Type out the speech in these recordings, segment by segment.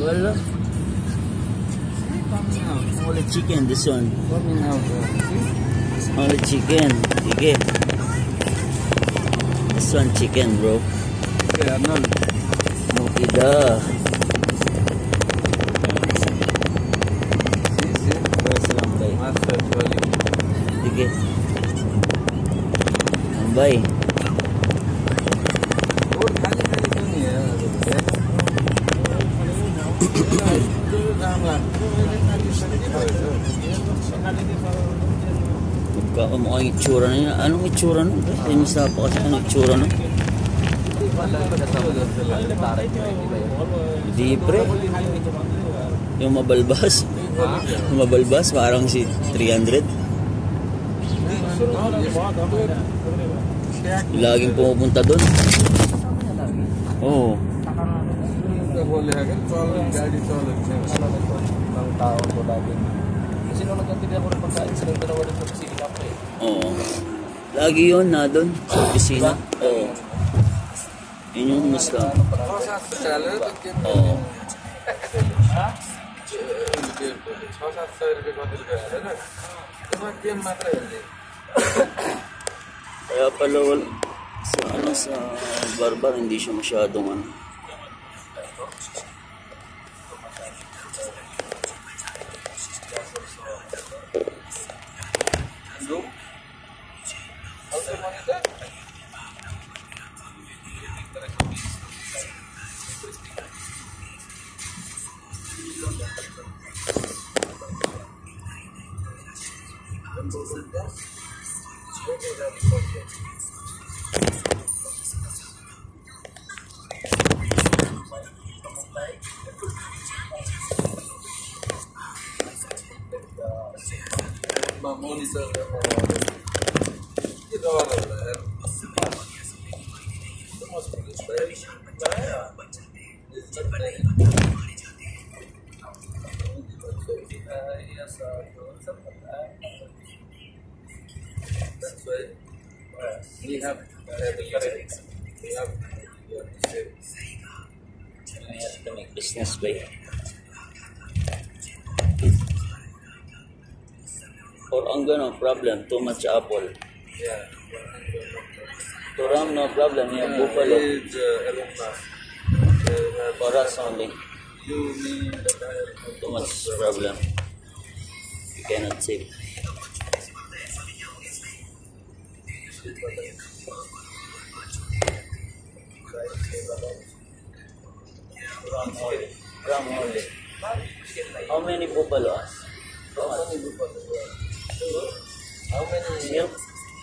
Wala. Only chicken, this one. Only chicken. Sige. This one chicken, bro. Okay, Arnold. Okay da. First lang bay. Master Jolly. Sige. Bay. और खाली खाली क्यों नहीं है Mukhang itsura na yun. Anong itsura nun? Tinista pa kasi anong itsura nun? Hindi pre. Yung mabalbas. Yung mabalbas parang si 300. Laging pumupunta doon. Oo. Oo. Lagi yun na doon sa opisina. Oo. Yun yung musta. Oo. Kaya pala wala sa barbar hindi siya masyadong ano. monitor that's why we have to make business by or ang no problem, too much apple. yeah. To ram no problem, yung buffalo. For us only. You need Too much problem. You cannot save. Ram only. How many buffalo? How many Milk?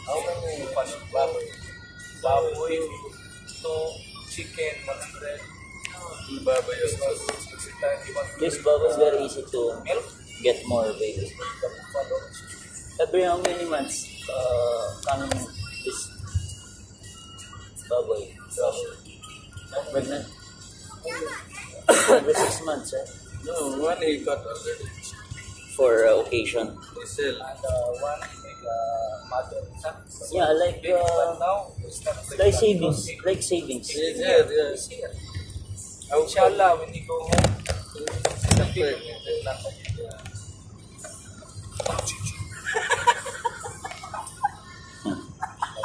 How many baboy? Baboy, to chicken, 100. Baboy also. This bubble is very easy to get more baby. Every how many months coming this bubble? Pregnant? Every 6 months, right? No, one he got already. For occasion. They sell. And one he make mother. Yeah, like Now, like savings, like savings. Yes. Inshallah, when you go home,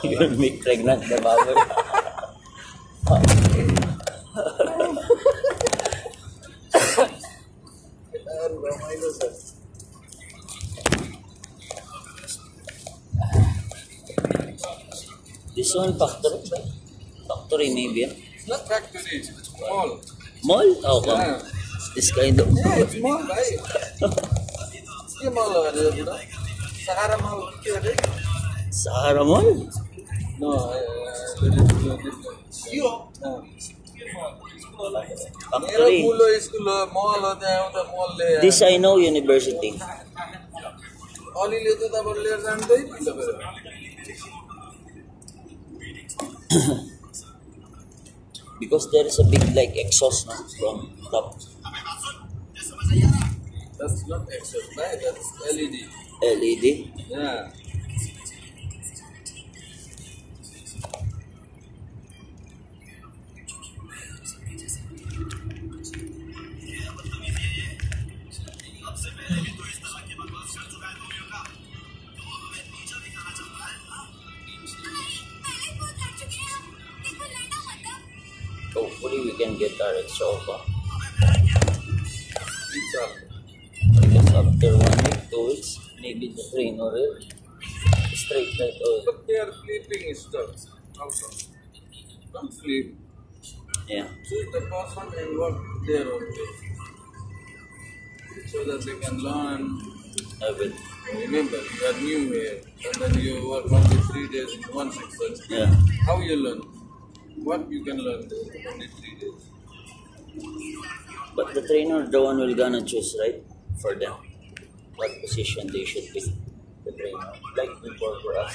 You will make pregnant the bubble. This one factory, right? Factory maybe. It's not factory, it's mall. Mall? Oh, come. Yeah. This kind of. Yeah, it's mall, right? ये mall ada juga. Sahara mall ada. Sahara Mall? No, यो मेरा Factory. School mall होता है उधर mall ले This I know university. ऑली ले तो तब ले जाते ही नहीं लगे Because there is a big like exhaust no, from top. that's not extra right that's LED LED. yeah extra pa. It's all. Because after 1 week, 2 weeks, maybe the trainer will straight that all. But they are flipping stuff also. Don't flip. Yeah. Choose the person and work their own way. So that they can learn. I will. Remember, you are new here, and then you work only 3 days in one section. Yeah. How you learn? What you can learn there? Only 3 days. But the trainer, the one will gonna choose, right? For them. What position they should pick. The trainer. Like before for us.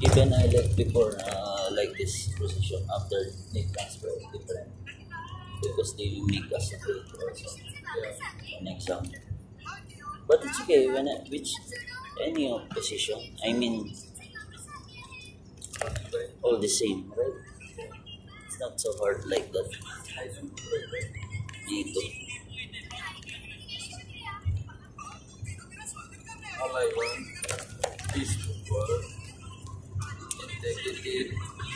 Even I left before like this position after they transfer is different. Because they will make us a grade also. Yeah. An exam. But it's okay when which any of position. I mean all the same, right? It's not so hard like that. I don't do it. Me too. All I want is to work. Integrity.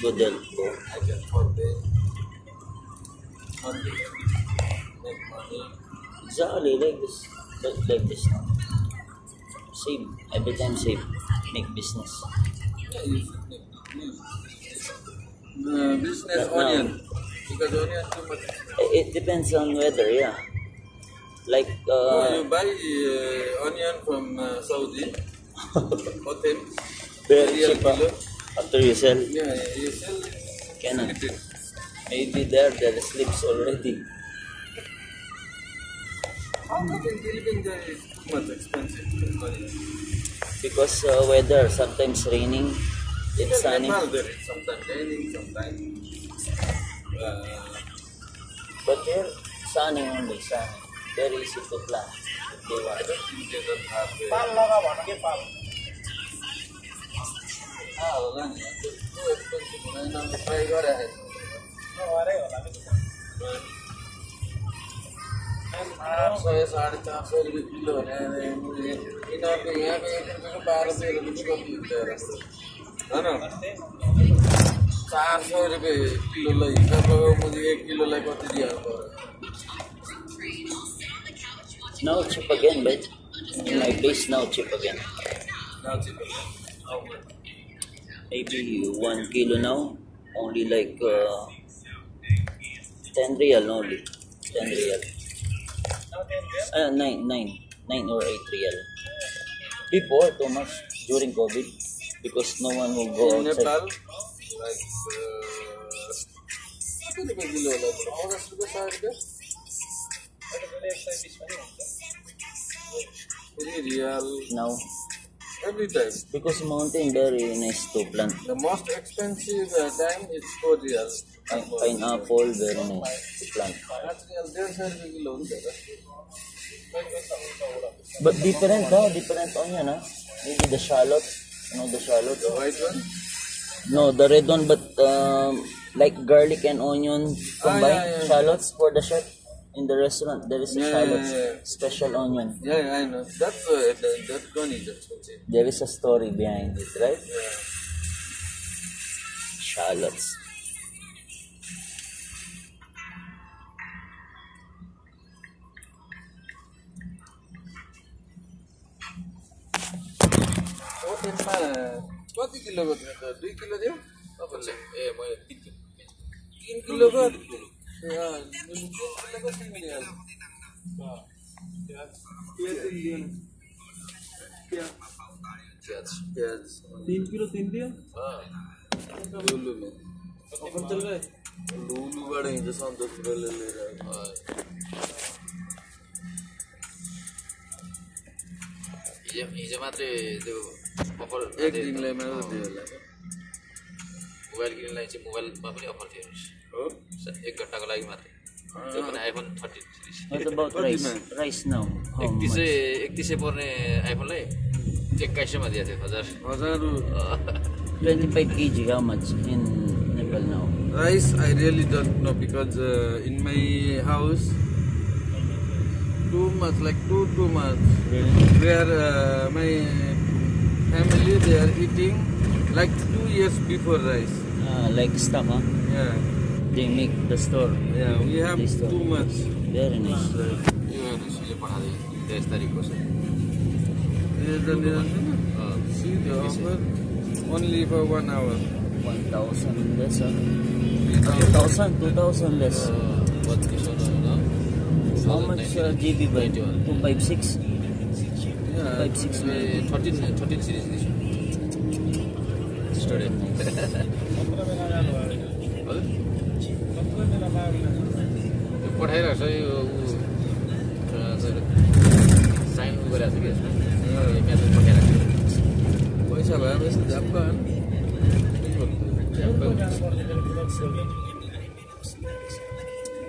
Good help ko. I can forget. Money. Make money. Exactly like this. Like this now. Save. Every time save. Make business. Yeah, you should make business. Business But now- onion. Because onion too much. It depends on weather, yeah. Like, You buy onion from Saudi. Hotel. very Real cheap ah. kilo. After you sell, Yeah, you sell Canon. limited. Maybe there slips already. How come in Philippines there is too much expensive onion? Because weather, sometimes raining, it's sunny. Nepal there is sometimes raining, sometimes. But here, sunny only, sunny. Very easy to plant if they I want. don't think they don't have the. Wala niya. Too expensive. Wala na try gore hai. 800 या 450 रुपये kilo है यहाँ पे 1 रुपये को 12 रुपये को मिलता है ना 400 रुपये किलो लाई मुझे 1 किलो लाई कति दिया Now cheap again, but in my place now cheap again. now cheap how much Maybe 1 kilo now, only like 10 real only. 10 real. 9 or 8 real. Before, too much during COVID, because no one will go in outside. Nepal like कितने रुपये kilo लाई 10 रुपये 3 real Now, every time. because mountain very nice to plant. The most expensive time is 4 real. Pineapple very nice to plant. 8 real 150 रुपये kilo हुन्छ त But different onion Maybe the shallot, the shallot. The white one? No, the red one, but like garlic and onion combined. yeah. Shallots for the chef in the restaurant. There is a shallots, yeah. special onion. Yeah, I know. That's that one is expensive. There is a story behind it, right? Yeah. Shallots. होटेलमा कति किलोको थियो त 2 kilo थियो तपाईले ए मैले 3 किलोको ए 3 किलोको 3 रियल प्याज 3 किलो 3 दिया लुलु में ऑफर चल रहा है लुलु बाट हिँड्छ सन्तोष ले लिएर हिजो मात्रै त्यो अफर एक दिनलाई मात्र दियो होला मोबाइल किन्नलाई चाहिँ मोबाइलमा पनि अफर थियो हो 1 घन्टाको लागि मात्रै त्यो पनि iPhone 13 series What about rice? Rice now. How much? 3100 पर्ने आइफोनलाई 2100 मा दिएको थियो 1000 1000 25 kg. How much in Nepal now? rice I really don't know because in my house too much like too much where my family they are eating like 2 years before rice Like stuff, huh? yeah They make the store. Yeah, we have This store. too much. Very nice. यो हेर्नुहोस्, यो पठाएको 23 तारिकको छ। See the offer only for 1 hour. 1,000 less. 2,000 less. 32 no? How much GB by 256? Yeah, 256. 13 series this one. Student. पठाइरहेको छ yo sign गरिरहेको छ कि यसमा message पठाइरहेको छ पैसा भएपछि जापान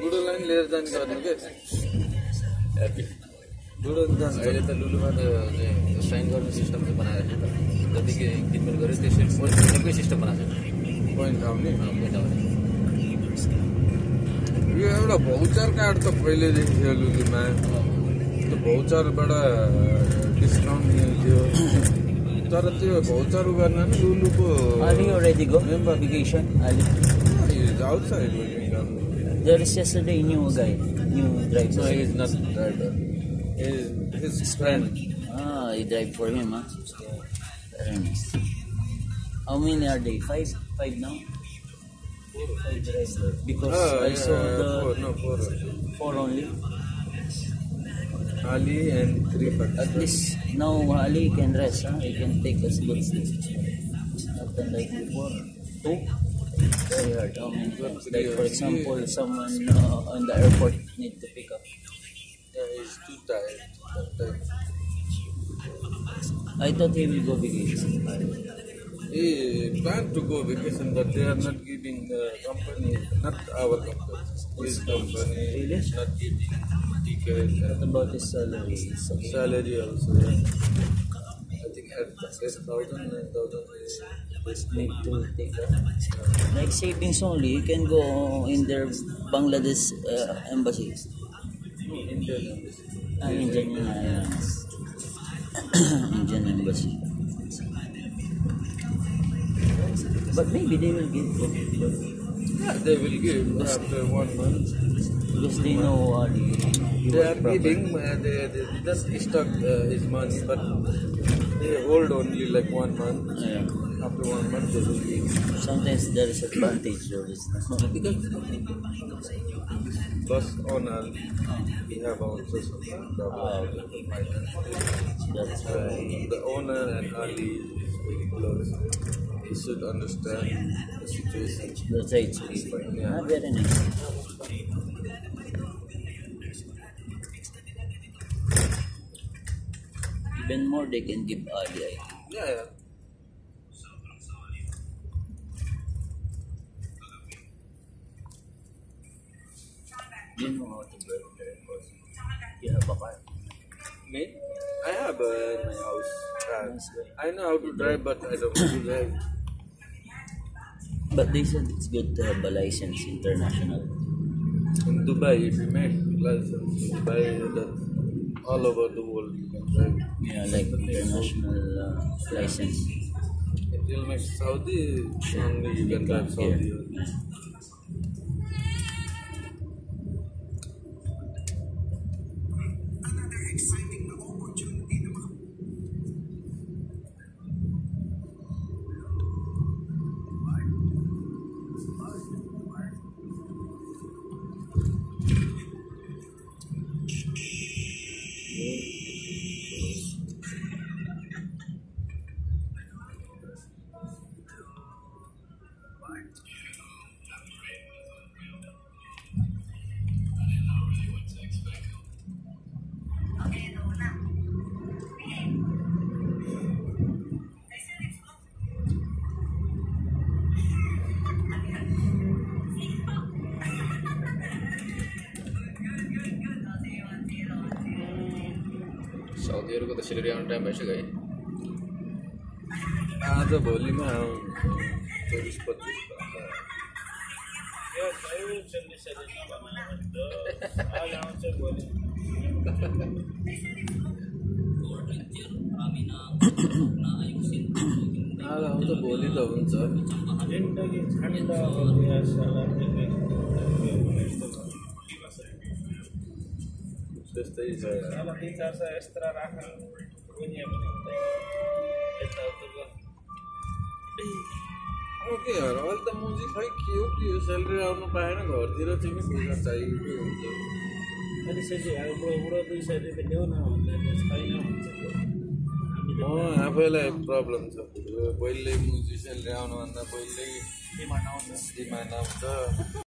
बुढो लाइन लिएर जाने गर्नु के बुढो जान्छ अहिले त लुलुमा त साइन गर्ने सिस्टम चाहिँ बनाएको छ जति किनमेल गर्यो त्यसै सिस्टम बनाएको छ पोइन्ट आउने पैसा आउने यो एउटा भौचर कार्ड त पहिल्यैदेखि थियो लुलुमा त्यो भौचरबाट डिस्काउन्ट दिन्थ्यो तर त्यो भौचर गर्न नि लुलुको Are you ready to go? Vacation? Ali. Outside There is yesterday new guy, new driver. No, he is not driver. He is his friend. Ah, he drive for him, huh? Very nice. How many are they? Five now? 5 driver. Because I saw the four only. Ali and 3 At Pakistan. least now Ali can rest, huh? He can take us good sleep. Not unlike before. 2? Very hard. How many times? Like for example, someone on the airport need to pick up. Yeah, he's too tired. I thought he will go vacation. He planned to go vacation, but they are not giving the company, not our company, his company Really? is not giving ticket What and about his salary? salary also. Yeah. I think at 8,000, 9,000 Need to take that. Like savings only, you can go in their Bangladesh embassy. Indian. Indian Indian embassy. But maybe they will give it. Yeah, they will give after 1 month. Because they know They are giving, they just stock his money, but they hold only like 1 month. Yeah. After 1 month, they will give. Sometimes there is advantage there is because Plus owner, we have also some problem. that's why The owner and Ali is very close. He should understand the situation. that's why it's cheaper. Yeah. Very nice. Even more they can give Ali, I think. Yeah. You know how to drive the airport. You have a car. Me? I have in my house car. Nice way. I know how to drive, but I don't know to drive. But they said it's good to have a license international. In Dubai, if you make license, Dubai, that all over the world you can drive. Yeah, like international license. If you make Saudi, only you can drive Saudi. Yeah. साउदीहरूको त सिलगढी आउने time भइसक्यो है आज भोलिमा 24-25 आज आउँछ भोलि त हुन्छ त्यस्तै छ 300-400 एक्स्ट्रा राख्न दुनियाँ पनि यताउता अब के हो र अहिले त मुजी खै के हो स्यालेरी आउनु पाएन घरतिर चाहिँ नि पैसा चाहिएको हुन्छ अनि सेजी अब बुढो 200 रुपियाँ ल्याउ न भन्दा छैन भन्छ आफैलाई प्रब्लम छ पहिले मुजी स्यालेरी आउनुभन्दा पहिल्यै डिमान्ड आउँछ डिमान्ड आउँछ